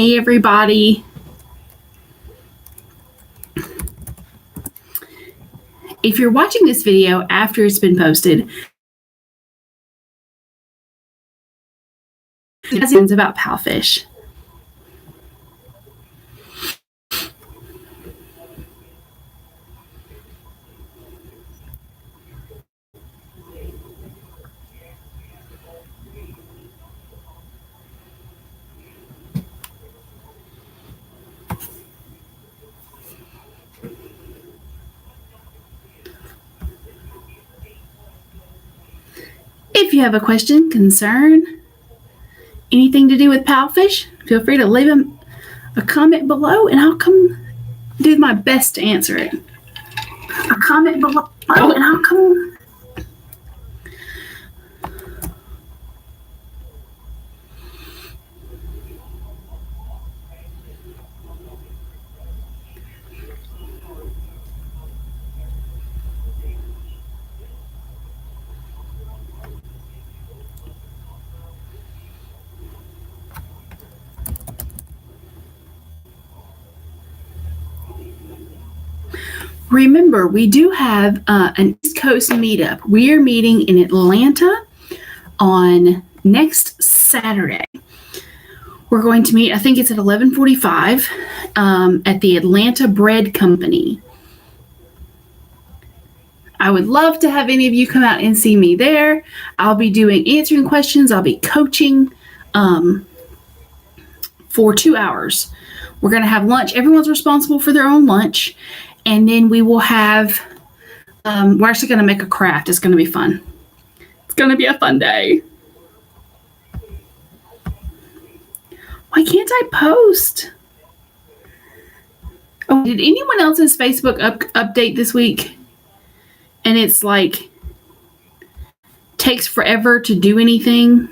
Hey, everybody. If you're watching this video after it's been posted, it's about Palfish. If you have a question, concern, anything to do with Palfish, feel free to leave a comment below and I'll come do my best to answer it. A comment below and I'll come. Remember, we do have an East Coast meetup. We are meeting in Atlanta on next Saturday. We're going to meet, I think it's at 11:45 at the Atlanta Bread Company. I would love to have any of you come out and see me there. I'll be answering questions. I'll be coaching for 2 hours. We're going to have lunch. Everyone's responsible for their own lunch. And then we will have, we're actually going to make a craft. It's going to be fun. It's going to be a fun day. Why can't I post? Oh, did anyone else's Facebook update this week? And it's like, takes forever to do anything.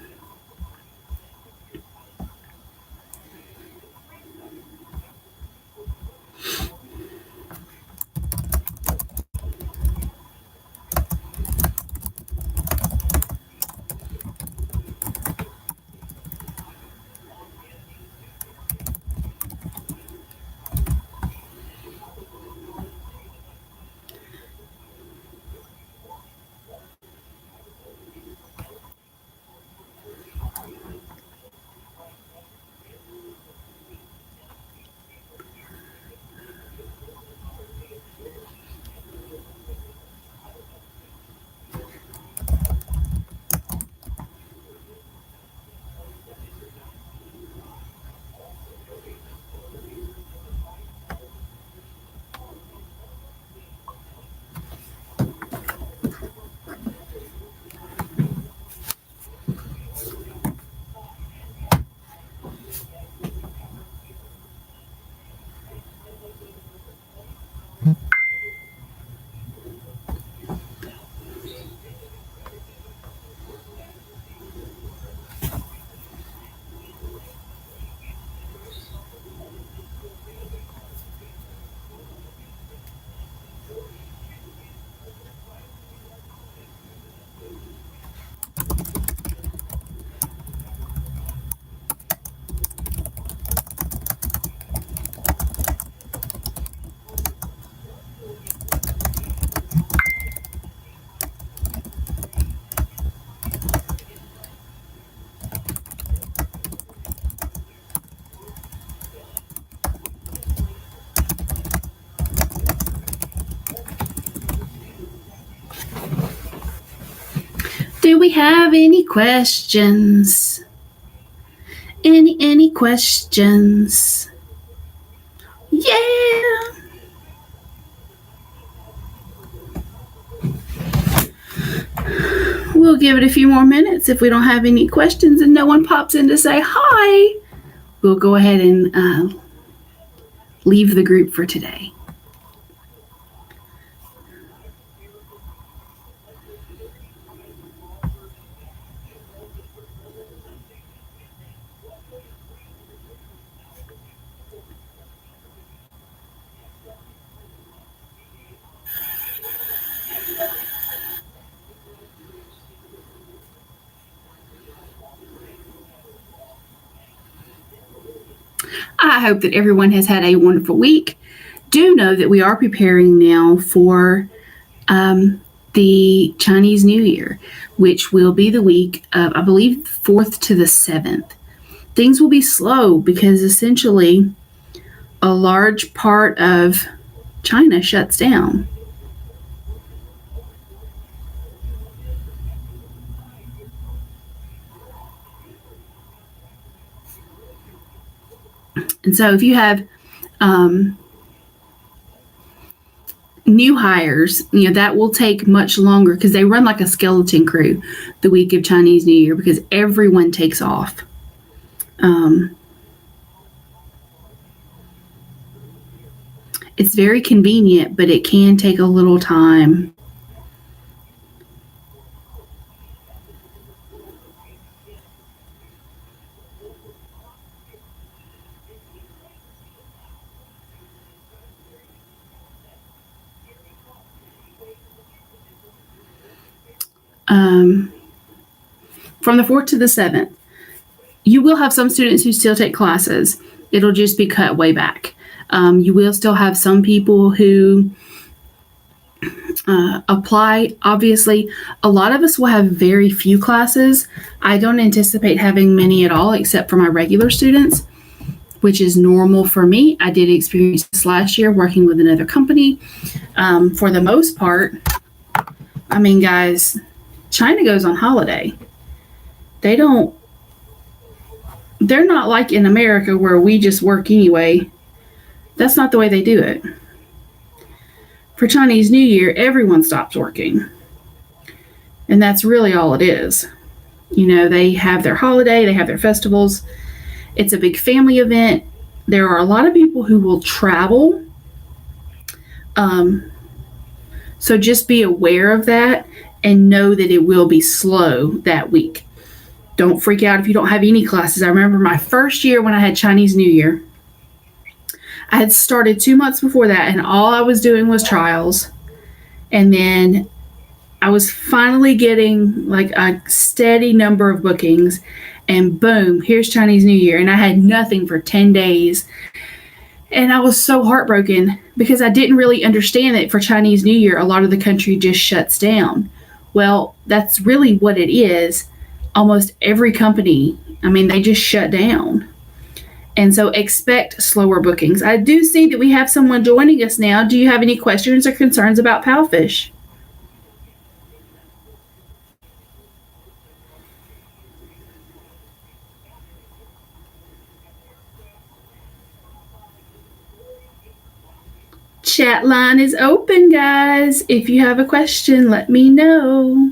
Do we have any questions? Any questions? Yeah. We'll give it a few more minutes. If we don't have any questions and no one pops in to say hi, we'll go ahead and leave the group for today. I hope that everyone has had a wonderful week. Do know that we are preparing now for the Chinese New Year, which will be the week of, I believe, 4th to the 7th. Things will be slow because essentially a large part of China shuts down. And so if you have new hires, that will take much longer because they run like a skeleton crew the week of Chinese New Year because everyone takes off. It's very convenient, but it can take a little time. From the 4th to the 7th, you will have some students who still take classes. It'll just be cut way back. You will still have some people who apply. Obviously, a lot of us will have very few classes. I don't anticipate having many at all except for my regular students, which is normal for me. I did experience this last year working with another company. For the most part, I mean, guys, China goes on holiday. They're not like in America where we just work anyway. That's not the way they do it. For Chinese New Year, everyone stops working. And that's really all it is. They have their holiday, they have their festivals. It's a big family event. There are a lot of people who will travel. So just be aware of that and know that it will be slow that week. Don't freak out if you don't have any classes. I remember my first year when I had Chinese New Year. I had started 2 months before that, and all I was doing was trials. And then I was finally getting like a steady number of bookings, and boom, here's Chinese New Year. And I had nothing for 10 days. And I was so heartbroken because I didn't really understand that for Chinese New Year, a lot of the country just shuts down. Well, that's really what it is. Almost every company, they just shut down. And so expect slower bookings. I do see that we have someone joining us now. Do you have any questions or concerns about Palfish? Chat line is open, guys. If you have a question, let me know.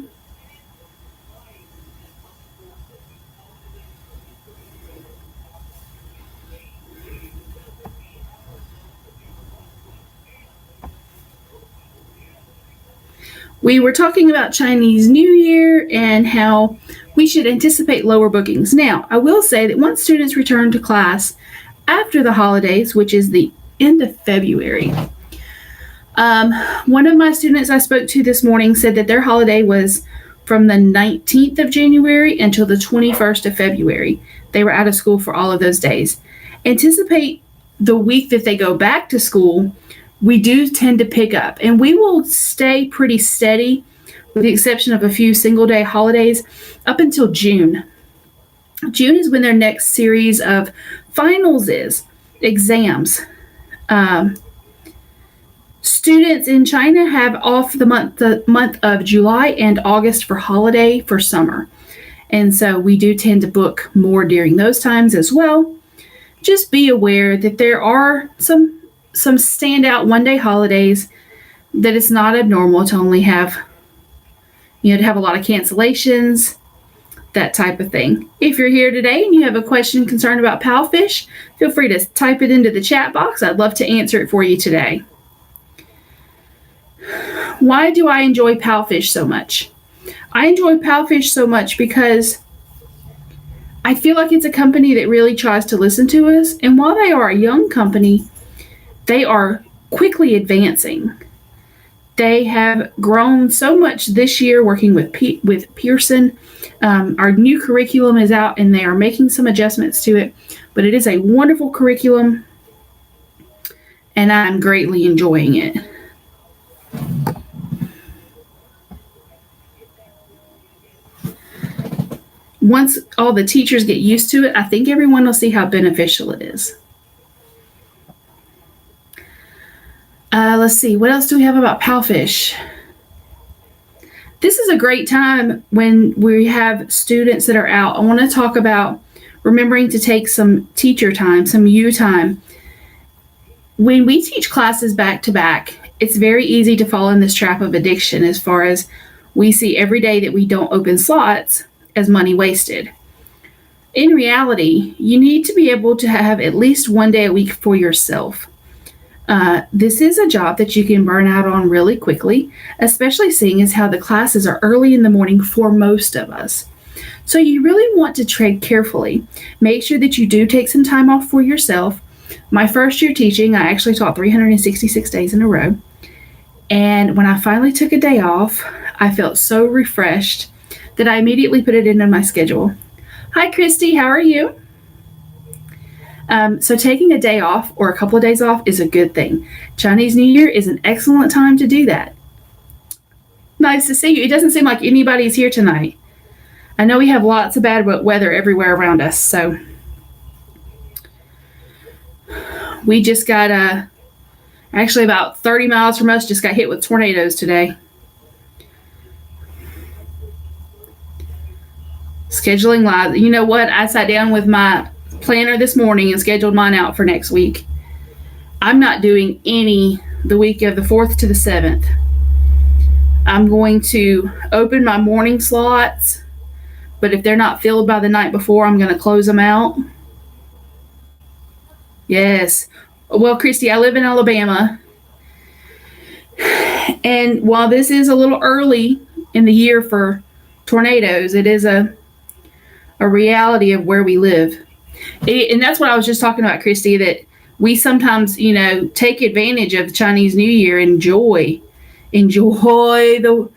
We were talking about Chinese New Year and how we should anticipate lower bookings. Now, I will say that once students return to class after the holidays, which is the end of February, one of my students I spoke to this morning said that their holiday was from the 19th of January until the 21st of February. They were out of school for all of those days. Anticipate the week that they go back to school, we do tend to pick up, and we will stay pretty steady with the exception of a few single day holidays up until June. June is when their next series of finals is, exams. Students in China have off the month of July and August for holiday for summer. And so we do tend to book more during those times as well. Just be aware that there are some standout one-day holidays that it's not abnormal to only have, to have a lot of cancellations, that type of thing. If you're here today and you have a question concerned about Palfish, feel free to type it into the chat box. I'd love to answer it for you today. Why do I enjoy Palfish so much? I enjoy Palfish so much because I feel like it's a company that really tries to listen to us. And while they are a young company, they are quickly advancing. They have grown so much this year working with Pearson. Our new curriculum is out, and they are making some adjustments to it, but it is a wonderful curriculum, and I'm greatly enjoying it. Once all the teachers get used to it, I think everyone will see how beneficial it is. Let's see, what else do we have about Palfish? This is a great time when we have students that are out. I want to talk about remembering to take some teacher time, some you time. When we teach classes back to back, it's very easy to fall in this trap of addiction as far as we see every day that we don't open slots as money wasted. In reality, you need to be able to have at least one day a week for yourself. This is a job that you can burn out on really quickly, especially seeing as how the classes are early in the morning for most of us. So you really want to tread carefully. Make sure that you do take some time off for yourself. My first year teaching, I actually taught 366 days in a row. And when I finally took a day off, I felt so refreshed that I immediately put it into my schedule. Hi, Christy, how are you? So taking a day off or a couple of days off is a good thing. Chinese New Year is an excellent time to do that. Nice to see you. It doesn't seem like anybody's here tonight. I know we have lots of bad weather everywhere around us, so we just got actually about 30 miles from us just got hit with tornadoes today. Scheduling live. You know what? I sat down with my planner this morning and scheduled mine out for next week. I'm not doing any the week of the 4th to the 7th. I'm going to open my morning slots, but if they're not filled by the night before, I'm going to close them out. Yes. Well, Christy, I live in Alabama, and while this is a little early in the year for tornadoes, it is a reality of where we live. And that's what I was just talking about, Christy, that we sometimes, take advantage of the Chinese New Year, enjoy the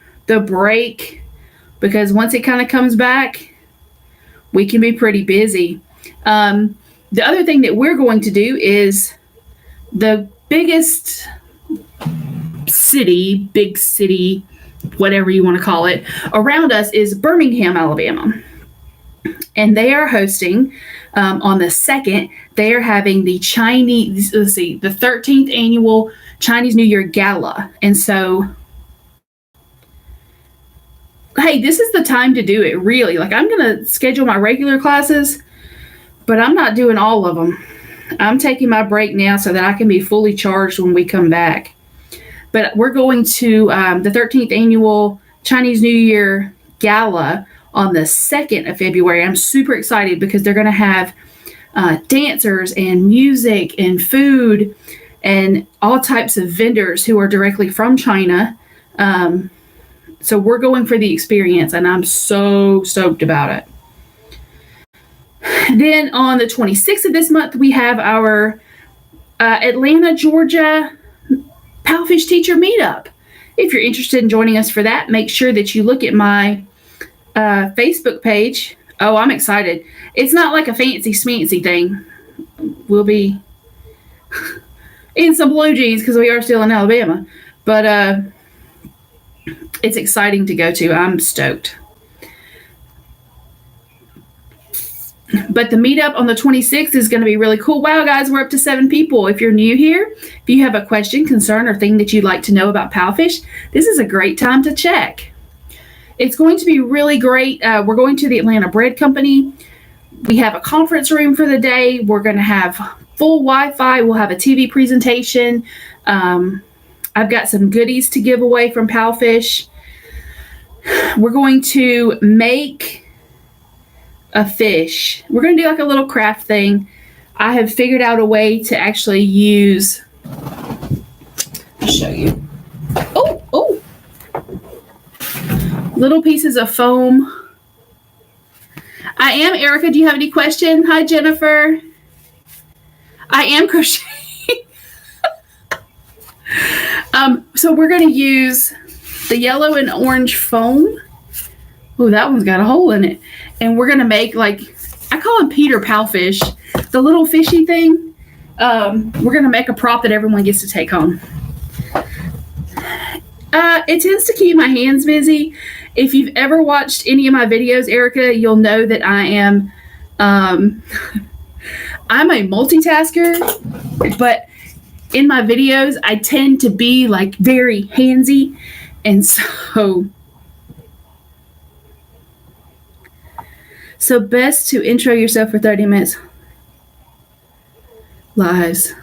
break, because once it kind of comes back, we can be pretty busy. The other thing that we're going to do is the biggest city, big city, whatever you want to call it, around us is Birmingham, Alabama. And they are hosting on the 2nd, they are having the 13th annual Chinese New Year Gala. And so, hey, this is the time to do it, really. Like, I'm going to schedule my regular classes, but I'm not doing all of them. I'm taking my break now so that I can be fully charged when we come back. But we're going to the 13th annual Chinese New Year Gala on the 2nd of February. I'm super excited because they're going to have dancers and music and food and all types of vendors who are directly from China. So we're going for the experience, and I'm so stoked about it. Then on the 26th of this month, we have our Atlanta, Georgia Palfish Teacher Meetup. If you're interested in joining us for that, make sure that you look at my Facebook page. Oh, I'm excited. It's not like a fancy schmancy thing. We'll be in some blue jeans because we are still in Alabama. But it's exciting to go to. I'm stoked. But the meetup on the 26th is going to be really cool. Wow, guys, we're up to 7 people. If you're new here, if you have a question, concern, or thing that you'd like to know about Palfish, this is a great time to check. It's going to be really great. We're going to the Atlanta Bread Company. We have a conference room for the day. We're going to have full Wi-Fi. We'll have a TV presentation. I've got some goodies to give away from Palfish. We're going to make a fish. We're going to do like a little craft thing. I have figured out a way to actually use, I'll show you. Oh, little pieces of foam. I am Erica. Do you have any question? Hi, Jennifer. I am crocheting. So we're going to use the yellow and orange foam. Oh, that one's got a hole in it. And we're going to make, like, I call him Peter Palfish, the little fishy thing. We're going to make a prop that everyone gets to take home. It tends to keep my hands busy. If you've ever watched any of my videos, Erica, you'll know that I am, I'm a multitasker, but in my videos, I tend to be like very handsy. And so best to intro yourself for 30 minutes. Lives.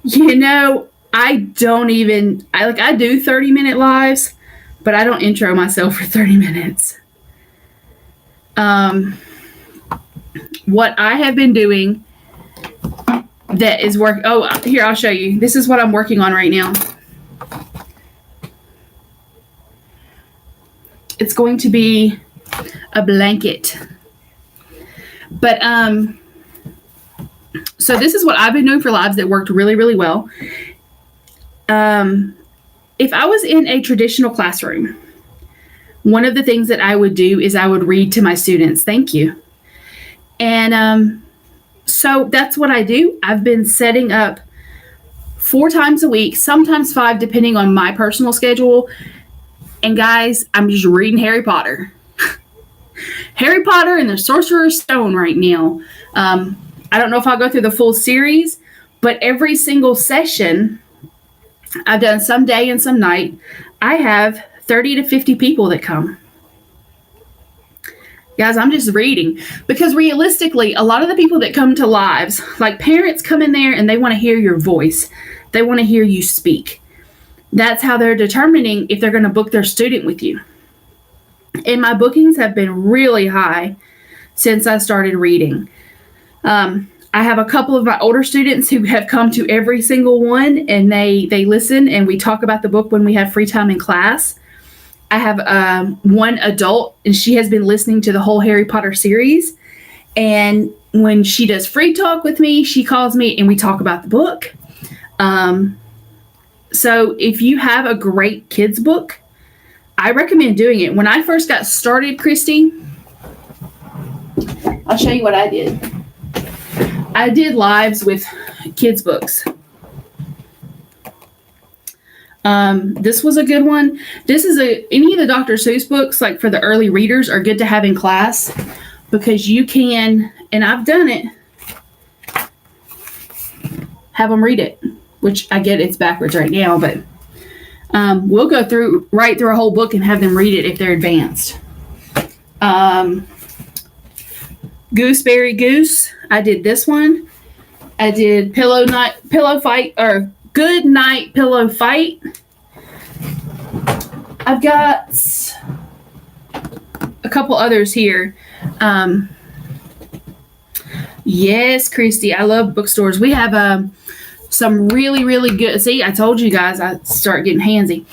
You know, I do 30-minute lives, but I don't intro myself for 30 minutes. What I have been doing that is work. Oh, here, I'll show you. This is what I'm working on right now. It's going to be a blanket. But, so this is what I've been doing for lives that worked really, really well. If I was in a traditional classroom, one of the things that I would do is I would read to my students. Thank you. And so that's what I do. I've been setting up 4 times a week, sometimes 5, depending on my personal schedule. And guys, I'm just reading Harry Potter. Harry Potter and the Sorcerer's Stone right now. I don't know if I'll go through the full series, but every single session, I've done some day and some night. I have 30 to 50 people that come. Guys, I'm just reading. Because realistically, a lot of the people that come to lives, like parents come in there and they want to hear your voice. They want to hear you speak. That's how they're determining if they're going to book their student with you. And my bookings have been really high since I started reading. I have a couple of my older students who have come to every single one, and they listen, and we talk about the book when we have free time in class. I have one adult, and she has been listening to the whole Harry Potter series. And when she does free talk with me, she calls me and we talk about the book. So if you have a great kids book, I recommend doing it. When I first got started, Christy, I'll show you what I did. I did lives with kids books. This was a good one. This is any of the Dr. Seuss books, like for the early readers, are good to have in class because you can, and I've done it, have them read it, which I get it's backwards right now, but we'll go right through a whole book and have them read it if they're advanced. Gooseberry Goose, I did this one. I did Pillow Fight, or Good Night Pillow Fight. I've got a couple others here. Yes, Christy, I love bookstores. We have some really, really good, see, I told you guys I start getting handsy.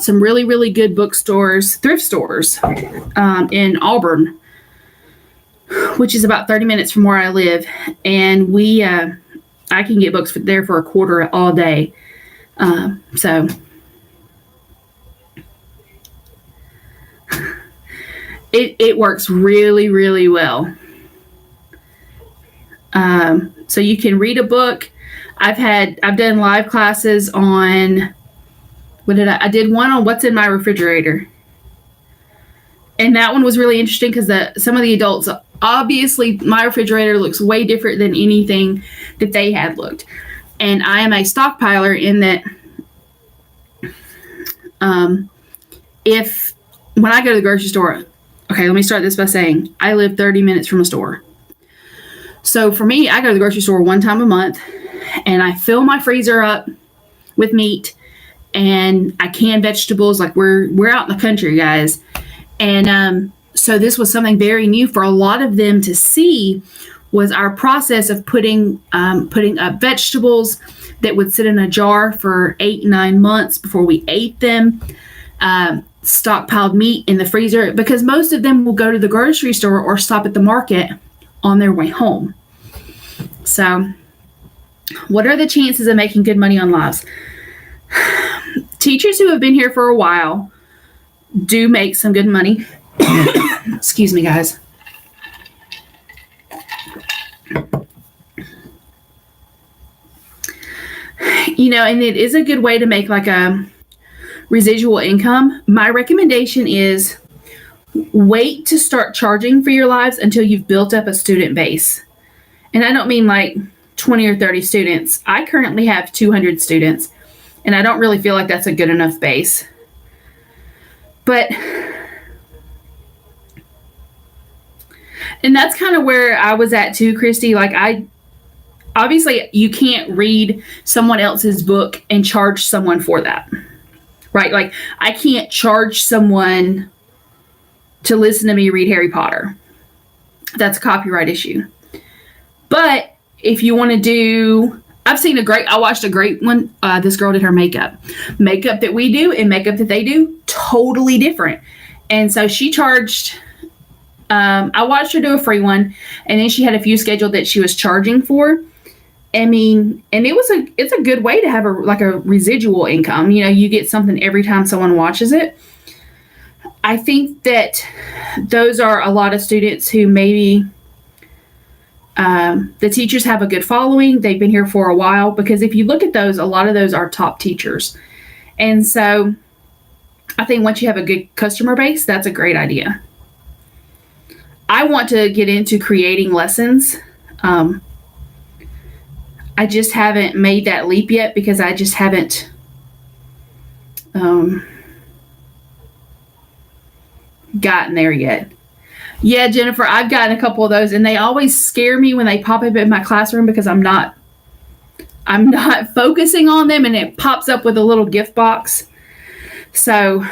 Some really, really good bookstores, thrift stores in Auburn, which is about 30 minutes from where I live. And I can get books there for $1 all day. So it works really, really well. So you can read a book. I've done live classes on, I did one on what's in my refrigerator. And that one was really interesting because some of the adults, obviously my refrigerator looks way different than anything that they had looked. And I am a stockpiler in that when I go to the grocery store, okay, let me start this by saying I live 30 minutes from a store. So for me, I go to the grocery store 1 time a month and I fill my freezer up with meat and I can vegetables. Like we're out in the country, guys. And so this was something very new for a lot of them to see, was our process of putting up vegetables that would sit in a jar for 8-9 months before we ate them. Stockpiled meat in the freezer, because most of them will go to the grocery store or stop at the market on their way home. So What are the chances of making good money on lives? Teachers who have been here for a while do make some good money. Excuse me, guys. And it is a good way to make like a residual income. My recommendation is wait to start charging for your lives until you've built up a student base. And I don't mean like 20 or 30 students. I currently have 200 students, and I don't really feel like that's a good enough base. And that's kind of where I was at too, Christy. Like obviously you can't read someone else's book and charge someone for that, right? Like I can't charge someone to listen to me read Harry Potter. That's a copyright issue. But if you want to do, I watched a great one. This girl did her makeup that we do and makeup that they do, totally different. And so she charged, I watched her do a free one, and then she had a few scheduled that she was charging for. I mean, and it's a good way to have a residual income. You get something every time someone watches it. I think that those are a lot of students who maybe the teachers have a good following. They've been here for a while, because if you look at those, a lot of those are top teachers. And so I think once you have a good customer base, that's a great idea. I want to get into creating lessons. I just haven't made that leap yet because I just haven't gotten there yet. Yeah, Jennifer, I've gotten a couple of those, and they always scare me when they pop up in my classroom because I'm not focusing on them, and it pops up with a little gift box. So,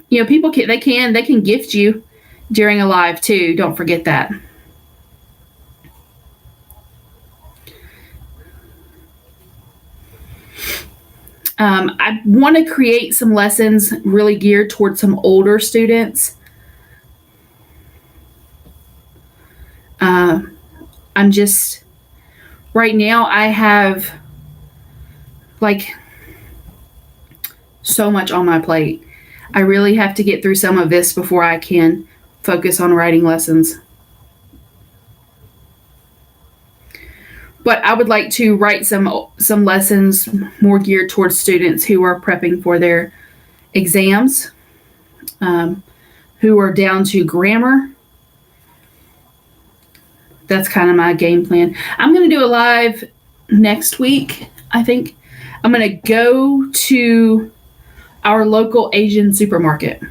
people they can gift you during a live too. Don't forget that. I want to create some lessons really geared towards some older students. I'm just, right now I have like so much on my plate. I really have to get through some of this before I can focus on writing lessons. But I would like to write some lessons more geared towards students who are prepping for their exams, who are down to grammar. That's kind of my game plan. I'm going to do a live next week, I think. I'm going to go to our local Asian supermarket.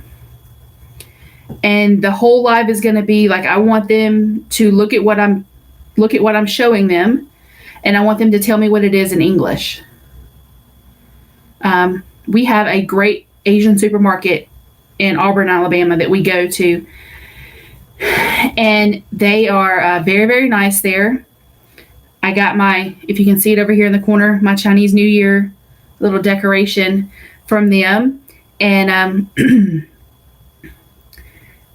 And the whole live is going to be like, I want them to look at what I'm showing them. And I want them to tell me what it is in English. We have a great Asian supermarket in Auburn, Alabama that we go to. And they are very, very nice there. I got if you can see it over here in the corner, my Chinese New Year little decoration from them. And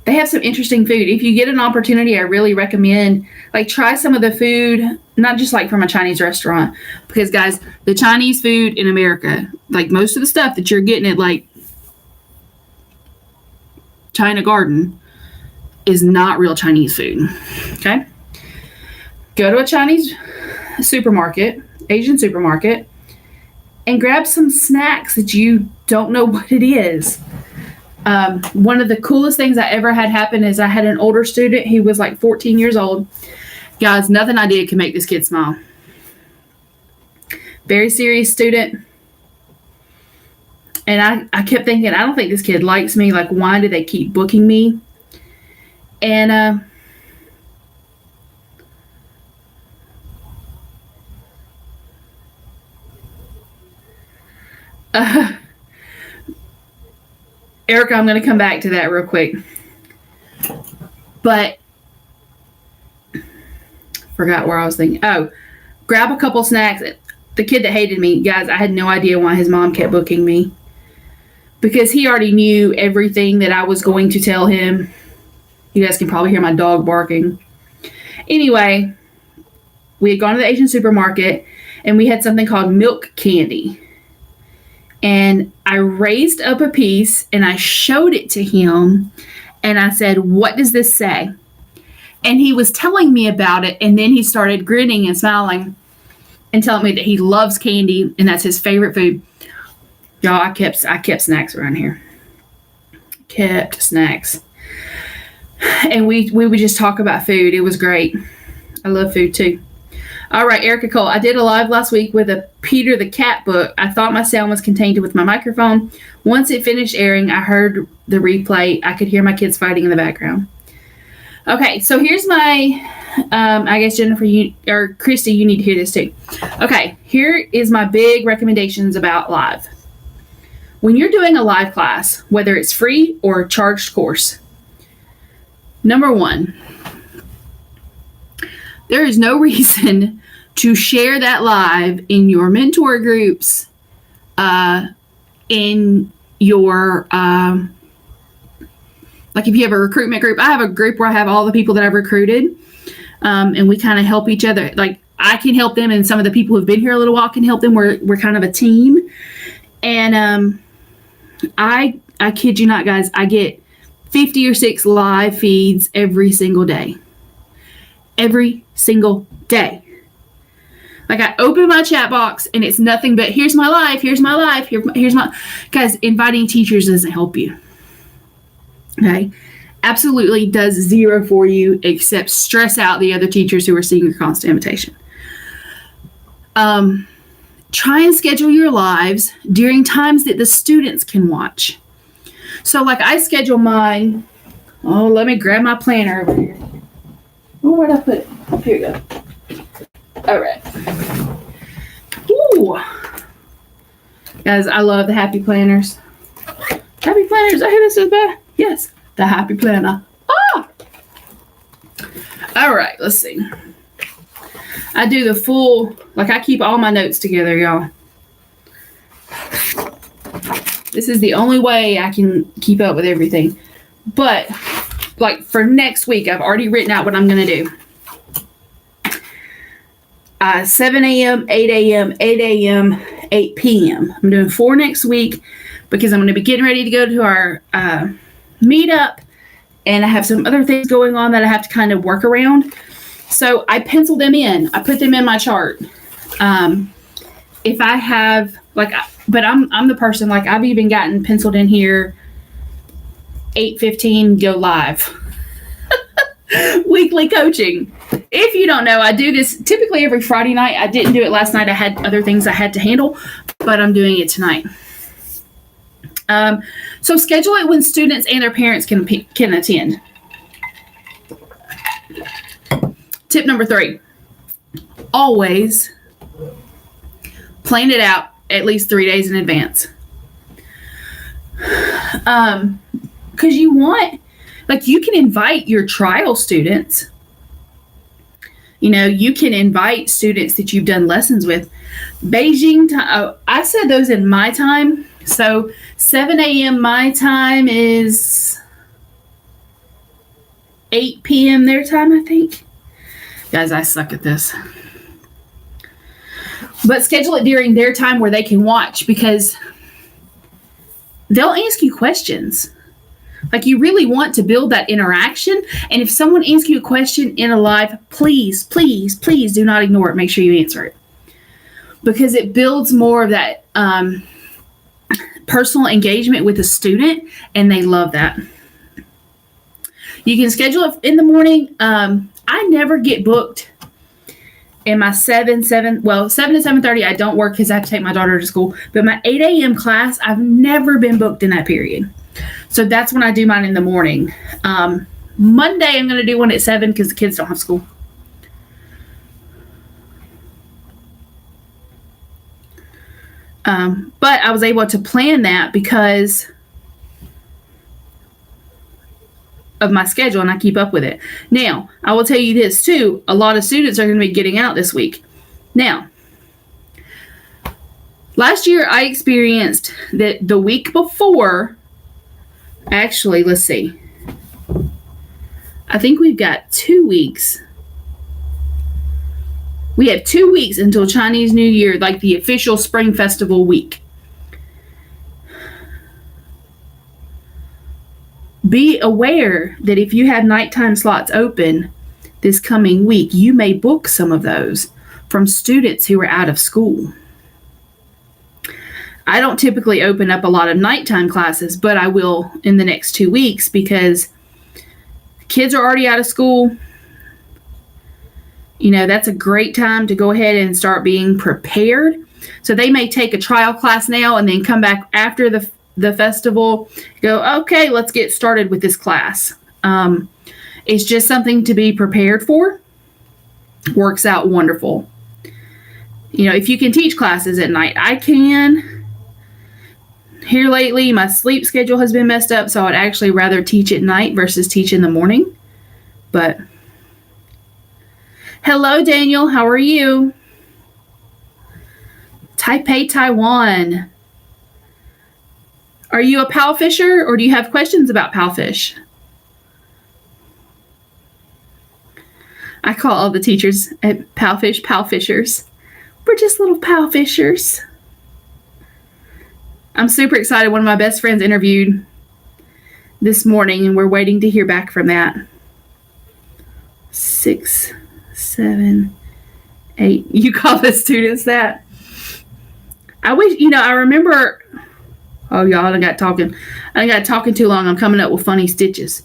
they have some interesting food. If you get an opportunity, I really recommend try some of the food, not just from a Chinese restaurant, because guys, the Chinese food in America, most of the stuff that you're getting at China Garden is not real Chinese food. Okay? Go to a Chinese supermarket, Asian supermarket, and grab some snacks that you don't know what it is. One of the coolest things I ever had happen is I had an older student. He was 14 years old. Guys, nothing I did can make this kid smile. Very serious student. And I kept thinking, I don't think this kid likes me. Why do they keep booking me? And Erica, I'm going to come back to that real quick. But forgot where I was thinking. Oh, grab a couple snacks. The kid that hated me, guys, I had no idea why his mom kept booking me. Because he already knew everything that I was going to tell him. You guys can probably hear my dog barking. Anyway, we had gone to the Asian supermarket and we had something called milk candy. And I raised up a piece and I showed it to him and I said, "What does this say?" And he was telling me about it, and then he started grinning and smiling and telling me that he loves candy and that's his favorite food. Y'all, I kept snacks around here. Kept snacks. And we would just talk about food. It was great. I love food too. All right, Erica Cole. I did a live last week with a Peter the Cat book. I thought my sound was contained with my microphone. Once it finished airing, I heard the replay. I could hear my kids fighting in the background. Okay, so here's my, I guess Jennifer, or Christy, you need to hear this too. Okay, here is my big recommendations about live. When you're doing a live class, whether it's free or a charged course, number one, there is no reason to share that live in your mentor groups, in your, like if you have a recruitment group. I have a group where I have all the people that I've recruited, and we kind of help each other. Like I can help them, and some of the people who've been here a little while can help them. We're kind of a team. And I kid you not, guys, I get 50 or 6 live feeds every single day. Every single day. Like I open my chat box and it's nothing but here's my life, here's my life, here's my, guys, inviting teachers doesn't help you. Okay. Absolutely does zero for you except stress out the other teachers who are seeing your constant invitation. Try and schedule your lives during times that the students can watch. So like I schedule mine. Oh, let me grab my planner over here. Oh, where'd I put it? Oh, here we go. All right. Ooh. Guys, I love the happy planners. Happy planners. I hear this is bad. Yes, the happy planner. Ah! All right, let's see. I do the full, like I keep all my notes together, y'all. This is the only way I can keep up with everything. But like for next week, I've already written out what I'm going to do. 7 a.m., 8 a.m., 8 a.m., 8 p.m. I'm doing 4 next week because I'm going to be getting ready to go to our meetup, and I have some other things going on that I have to kind of work around. So I pencil them in. I put them in my chart. If I have like, but I'm the person, like I've even gotten penciled in here 8:15 go live. Weekly coaching. If you don't know, I do this typically every Friday night. I didn't do it last night. I had other things I had to handle, but I'm doing it tonight. So schedule it when students and their parents can attend. Tip number 3, always plan it out at least 3 days in advance. Because you want, like you can invite your trial students. You know, you can invite students that you've done lessons with. Beijing time, I said those in my time. So 7 a.m. my time is 8 p.m. their time, I think. Guys, I suck at this. But schedule it during their time where they can watch, because they'll ask you questions. Like you really want to build that interaction. And if someone asks you a question in a live, please, please, please do not ignore it. Make sure you answer it. Because it builds more of that personal engagement with the student, and they love that. You can schedule it in the morning. I never get booked in my 7 to 7:30. I don't work because I have to take my daughter to school. But my 8 a.m. class, I've never been booked in that period. So that's when I do mine in the morning. Monday, I'm going to do one at 7 because the kids don't have school. But I was able to plan that because of my schedule, and I keep up with it. Now, I will tell you this too. A lot of students are going to be getting out this week. Now, last year I experienced that the week before, actually, let's see. I think we've got 2 weeks. We have 2 weeks until Chinese New Year, like the official Spring Festival week. Be aware that if you have nighttime slots open this coming week, you may book some of those from students who are out of school. I don't typically open up a lot of nighttime classes, but I will in the next 2 weeks because kids are already out of school. You know, that's a great time to go ahead and start being prepared. So they may take a trial class now and then come back after the festival, go, okay, let's get started with this class. It's just something to be prepared for. Works out wonderful. You know, if you can teach classes at night, I can. Here lately, my sleep schedule has been messed up, so I'd actually rather teach at night versus teach in the morning. But hello, Daniel. How are you? Taipei, Taiwan. Are you a Palfisher, or do you have questions about Palfish? I call all the teachers at Palfish Palfishers. We're just little Palfishers. I'm super excited. One of my best friends interviewed this morning, and we're waiting to hear back from that. 6, 7, 8. You call the students that? I wish, I remember. Oh, y'all, I got talking too long. I'm coming up with funny stitches.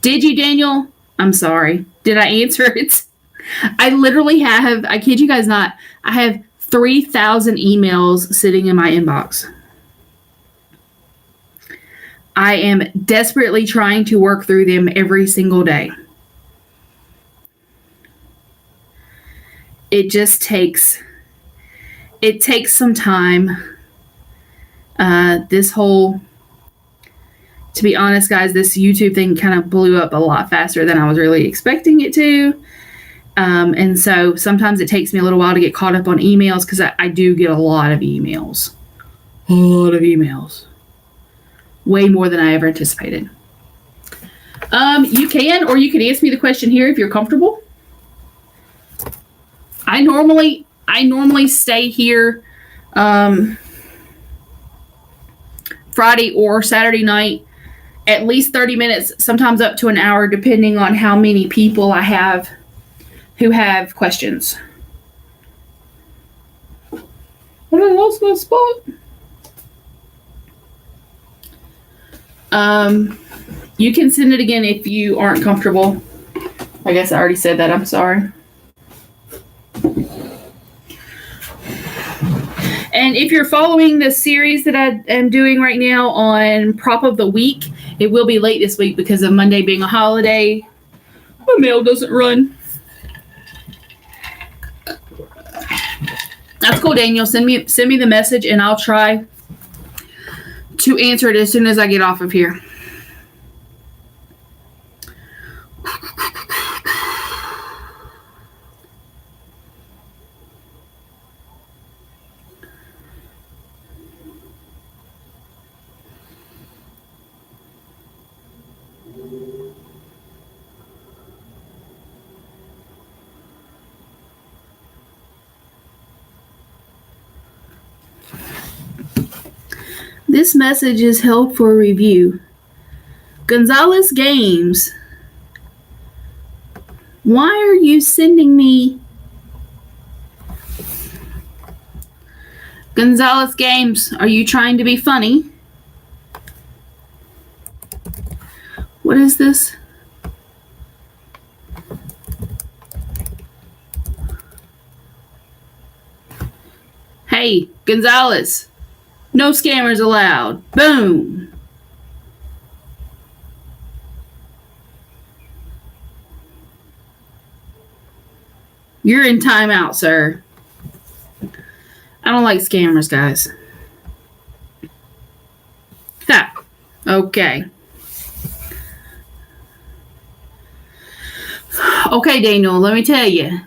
Did you, Daniel? I'm sorry. Did I answer it? I literally have, I kid you guys not, I have 3,000 emails sitting in my inbox. I am desperately trying to work through them every single day. It just takes some time. To be honest, guys, this YouTube thing kind of blew up a lot faster than I was really expecting it to. And so sometimes it takes me a little while to get caught up on emails because I do get a lot of emails. A lot of emails. Way more than I ever anticipated. You can ask me the question here if you're comfortable. I normally stay here Friday or Saturday night, at least 30 minutes, sometimes up to an hour, depending on how many people I have who have questions. What I lost my spot. You can send it again if you aren't comfortable. I guess I already said that. I'm sorry. And if you're following the series that I am doing right now on Prop of the Week, it will be late this week because of Monday being a holiday. My mail doesn't run. That's cool, Daniel. Send me the message and I'll try to answer it as soon as I get off of here. This message is held for review. Gonzalez Games. Why are you sending me? Gonzalez Games, are you trying to be funny? What is this? Hey, Gonzalez. No scammers allowed. Boom. You're in timeout, sir. I don't like scammers, guys. Ha. Okay. Okay, Daniel, let me tell you.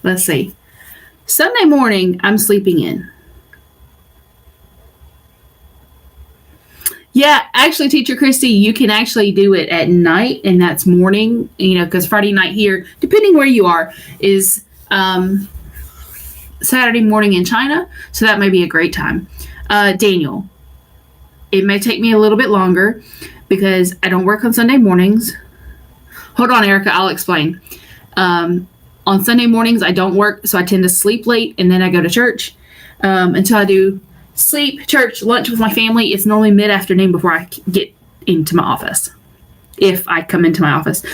Let's see. Sunday morning, I'm sleeping in. Yeah, actually, Teacher Christy, you can actually do it at night, and that's morning, because Friday night here, depending where you are, is Saturday morning in China, so that may be a great time. Daniel, it may take me a little bit longer because I don't work on Sunday mornings. Hold on, Erica, I'll explain. On Sunday mornings, I don't work, so I tend to sleep late, and then I go to church until I do sleep, church, lunch with my family. It's normally mid-afternoon before I get into my office, if I come into my office.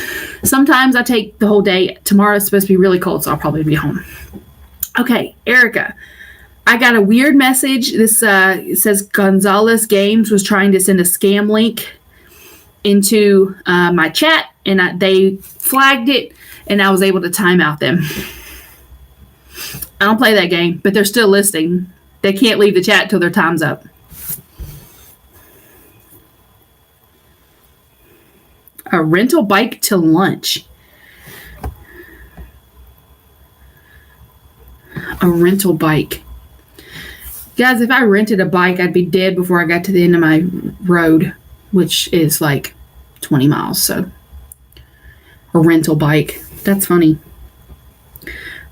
Sometimes I take the whole day. Tomorrow is supposed to be really cold, so I'll probably be home. Okay, Erica, I got a weird message. This it says Gonzalez Games was trying to send a scam link into my chat, and they flagged it, and I was able to time out them. I don't play that game, but they're still listening. They can't leave the chat till their time's up. A rental bike to lunch. A rental bike. Guys, if I rented a bike, I'd be dead before I got to the end of my road, which is like 20 miles. So, a rental bike. That's funny.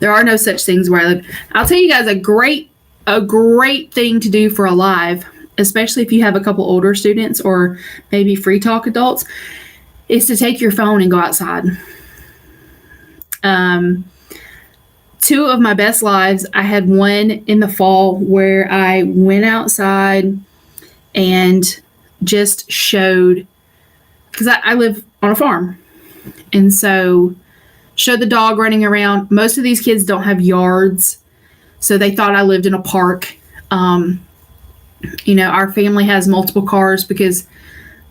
There are no such things where I live. I'll tell you guys a great thing to do for a live, especially if you have a couple older students or maybe free talk adults, is to take your phone and go outside. Two of my best lives, I had one in the fall where I went outside and just showed, because I live on a farm, and so showed the dog running around. Most of these kids don't have yards, so they thought I lived in a park. Our family has multiple cars because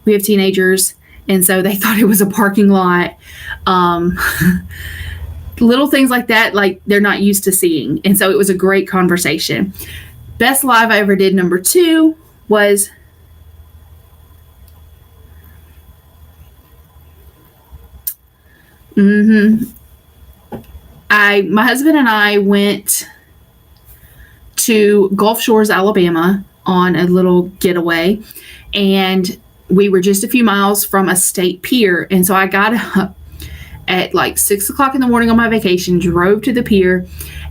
we have teenagers, and so they thought it was a parking lot. Little things like that, like they're not used to seeing. And so it was a great conversation. Best live I ever did, number 2, was my husband and I went to Gulf Shores, Alabama on a little getaway, and we were just a few miles from a state pier. And so I got up at like 6 o'clock in the morning on my vacation, drove to the pier,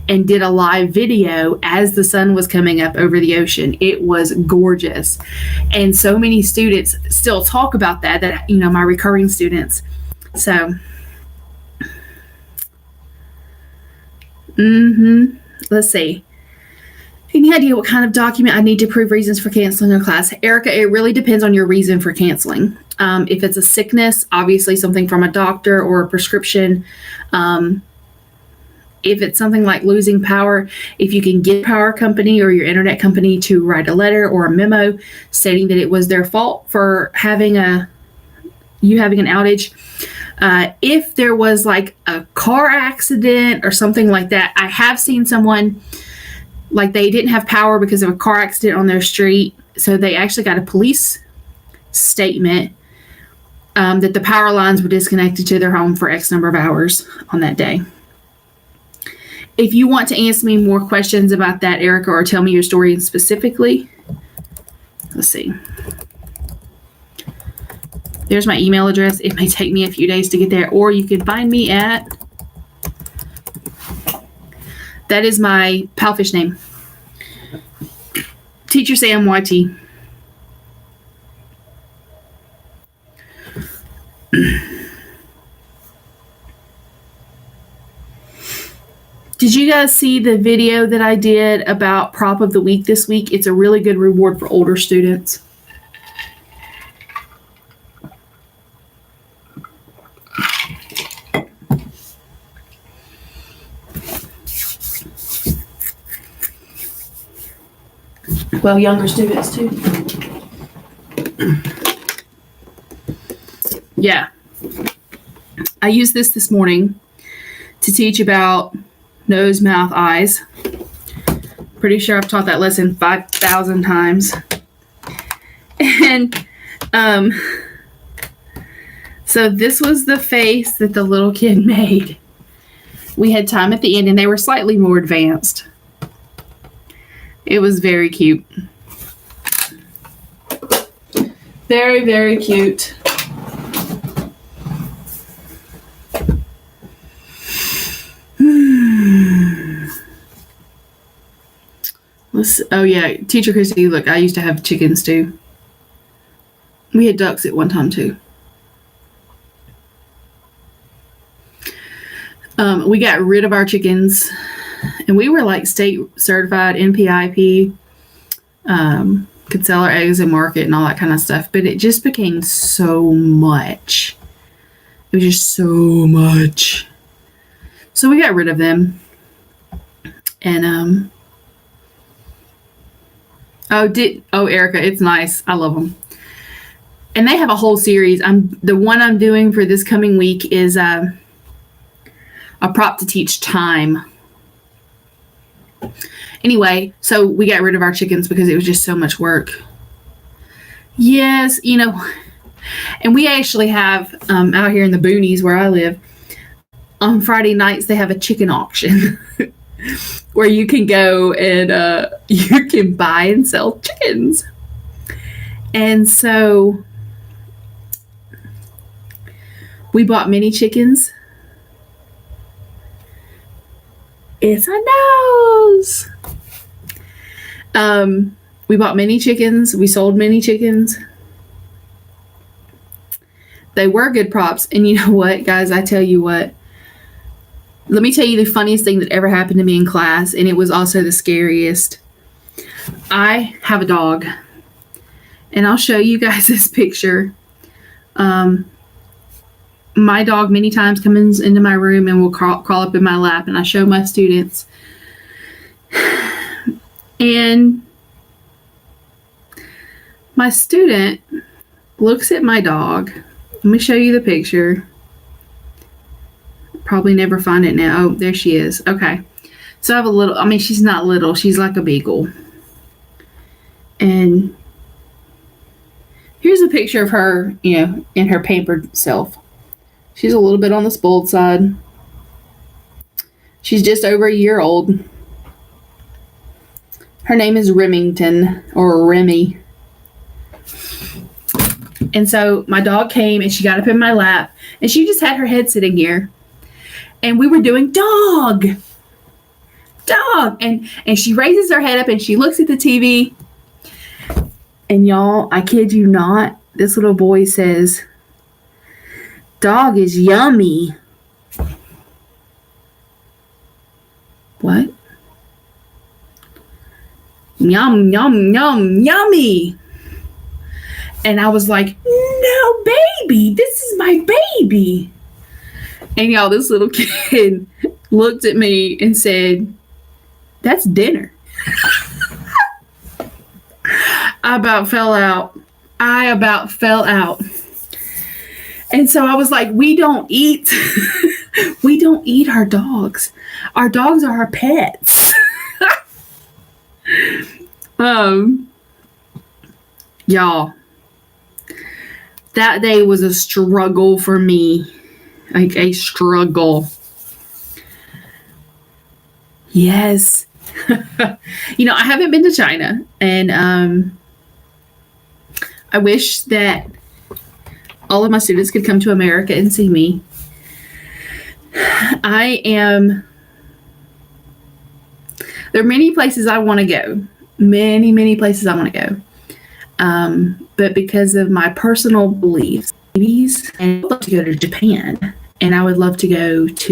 and did a live video as the sun was coming up over the ocean. It was gorgeous. And so many students still talk about that, my recurring students. So, let's see. Any idea what kind of document I need to prove reasons for canceling a class? Erica, it really depends on your reason for canceling. If it's a sickness, obviously something from a doctor or a prescription. If it's something like losing power, if you can get power company or your internet company to write a letter or a memo stating that it was their fault for having an outage. If there was like a car accident or something like that, I have seen someone, like they didn't have power because of a car accident on their street. So they actually got a police statement that the power lines were disconnected to their home for X number of hours on that day. If you want to ask me more questions about that, Erica, or tell me your story specifically, let's see. There's my email address. It may take me a few days to get there, or you can find me at, that is my Palfish name, Teacher Sam YT. Did you guys see the video that I did about Prop of the Week this week? It's a really good reward for older students. Well, younger students too. Yeah. I used this morning to teach about nose, mouth, eyes. Pretty sure I've taught that lesson 5,000 times. And so this was the face that the little kid made. We had time at the end, and they were slightly more advanced. It was very cute. Very, very cute. Oh yeah, Teacher Christy, look, I used to have chickens too. We had ducks at one time too. We got rid of our chickens, and we were like state certified NPIP, could sell our eggs and market and all that kind of stuff, but it just became so much. It was just so much. So we got rid of them. And Erica, it's nice. I love them. And they have a whole series. The one I'm doing for this coming week is a prop to teach time. Anyway, so we got rid of our chickens because it was just so much work. Yes, and we actually have out here in the boonies where I live, on Friday nights they have a chicken auction where you can go and you can buy and sell chickens. And so we bought mini chickens. It's a nose. We bought mini chickens. We sold mini chickens. They were good props. And you know what, guys? I tell you what. Let me tell you the funniest thing that ever happened to me in class, and it was also the scariest. I have a dog, and I'll show you guys this picture. My dog many times comes into my room and will crawl up in my lap, and I show my students. And my student looks at my dog. Let me show you the picture. Probably never find it now. Oh, there she is. Okay. So I have a little, she's not little. She's like a beagle. And here's a picture of her, in her pampered self. She's a little bit on the spoiled side. She's just over a year old. Her name is Remington, or Remy. And so my dog came and she got up in my lap and she just had her head sitting here. And we were doing dog. And she raises her head up and she looks at the TV. And y'all, I kid you not, this little boy says, "Dog is yummy." What? Yum, yum, yum, yummy. And I was like, "No, baby, this is my baby." And y'all, this little kid looked at me and said, "That's dinner." I about fell out. And so I was like, we don't eat our dogs. Our dogs are our pets. Y'all, that day was a struggle for me. Like a struggle. Yes. I haven't been to China, and I wish that all of my students could come to America and see me. There are many places I want to go. Many places I want to go. But because of my personal beliefs, and I would love to go to Japan, and I would love to go to